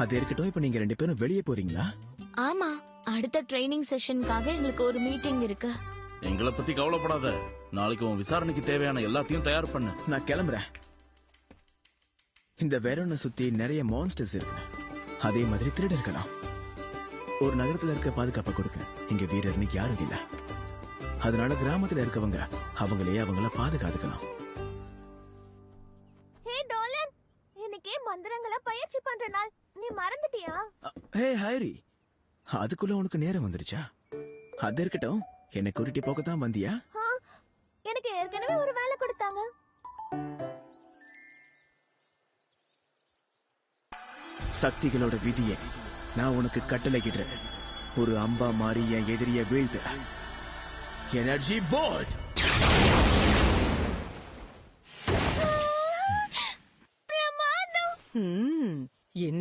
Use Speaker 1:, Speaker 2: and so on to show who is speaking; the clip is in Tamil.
Speaker 1: அது இருக்கட்டும், இப்ப நீங்க 2 பேரும் வெளியே போறீங்களா?
Speaker 2: ஆமா, அடுத்த ட்ரைனிங் செஷனுக்காக எங்களுக்கு ஒரு மீட்டிங் இருக்கு.
Speaker 3: எங்களை பத்தி கவலைப்படாத. நாளைக்கு உன் விசாரணைக்கு தேவையான எல்லாத்தையும் தயார் பண்ணு.
Speaker 1: நான் கிளம்புறேன். இந்த வெரோனை சுத்தி நிறைய மான்ஸ்டர்ஸ் இருக்கு. அதே மாதிரி திருடர்களாம். ஒரு நகரத்துல இருக்க பாதுகாப்பை கொடுக்க இங்க வீரர்னு யாரும் இல்ல. அதனால கிராமத்துல இருக்கவங்க அவங்கள பாதுகாத்துக்கலாம்.
Speaker 4: ஹே டோலன், இன்னைக்கு மந்திரங்களை பயிற்சி பண்ற நாள். நீ மறந்துட்டியா?
Speaker 1: ஹே ஹைரி, அதுக்குள்ள உனக்கு நேரம் வந்துருச்சா? அது இருக்கட்டும், என்னை கூட்டிட்டு போகத்தான் வந்தியா?
Speaker 4: எனக்கு ஏற்கனவே ஒரு வேலை கொடுத்தாங்க.
Speaker 1: சக்திகளோட விதியை நான் உனக்கு கட்டளையிடுறேன். ஒரு அம்பா மாறி என் எதிரிய வீழ்த்த. எனர்ஜி போர்ட்.
Speaker 4: பிரமாதம்.
Speaker 5: என்ன